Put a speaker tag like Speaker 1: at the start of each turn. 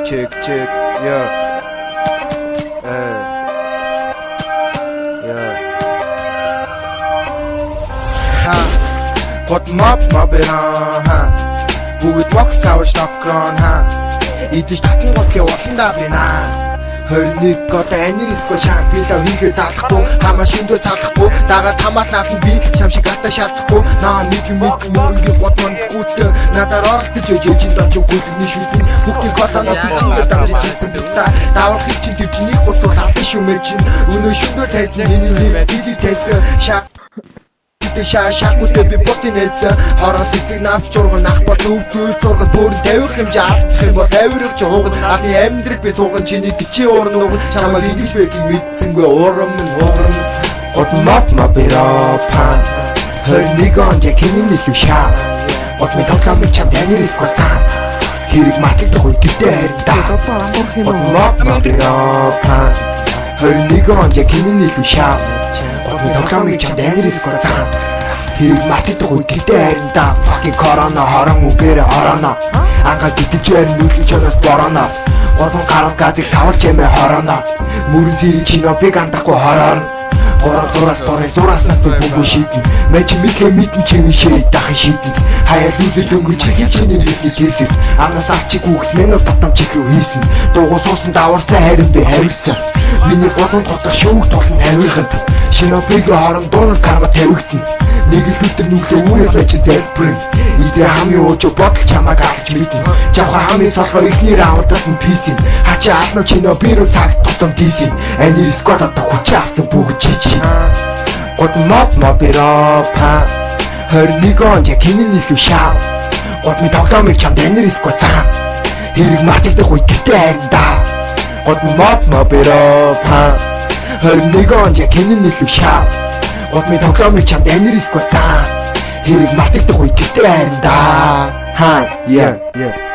Speaker 1: check yeah ha got map ha бүгд box авч нокрон ha идэж татан готлын уланда бина 21 гот анириско шампила хийгээ залахгүй хамаа шиндөө цалахгүй дагаад хамаал наалан би чам шиг ата шалцахгүй наа нэг мөрөнгийн гот манд гүт надаар оролдож ээжинд очив гүдний шүтэн бүгдийг хотоноос чингээ дамжиж ирсэн биста даврах их чин төвч нэг хуцуул алдсан шүмээ чин өнөө шүндөө тайсан миний дили тайсан шахмутэ би ботинээс хорон цэцэг навч урган ах бод өвдөө зурган бүр тавих хэмжээ алдах юм бол тавирах ч ууган ахны амьдрал би цууган чиний гिचи уурн уг чамаг ингэж байгийг мэдсэнгүй уурам гот мап бирапа 21 он якinin илүү шаа гот ми тоглоом чам танирис гоцаа хэрэг матагдах үе гэдэг хайртай одоо амурх юм уу мап бирапа 21 он якinin илүү шаа тоглоом чам танирис гоцаа хэрэг матагдах үе гэдэг хайртай fucking corona хорон үгээр орооно ангаа гитэж байр нүлэн чанаас борооно гурван гаруй газыг савалж ямаа хорооно мөрөн зэрэг чино би гандахгүй хорооно гурван зураснаас бүгд шийдэн мэч мэдэн чимээ шийд дахин шийдэн хаяа лүзэл дөнгөж чиглэлчний хэлсэн амнаас авчиг хүүхс мэнүү татам чиг рүү хийсэн дуугу суусан даварсан харин би харилсан миний бодон дотор шүүх тулан тавирхад шинофигийн хорон дуунад карма тавигдсан нэг л өдөр нүглээ үүрэл байж залбирэн идэ хамгийн ууч бодол чамаг авч мэдэн жавха хамгийн солгоо ихний раундаас нь писин хачаа ално чино бирүү цаг тутам дисин анир сквад одоо хүч авсан бүгд чичи гот мап бирапа 21 он якinin илүү шаа гот ми тоглоомыг чамд анир сквад цаа хэрэг матагдах үе гэдэг хайртай гот мап бирапа 21 он якinin илүү шаа гот ми тоглоомыг чамд анир сквад цаа хэрэг матагдах үе гэдэг хайртай ha yeah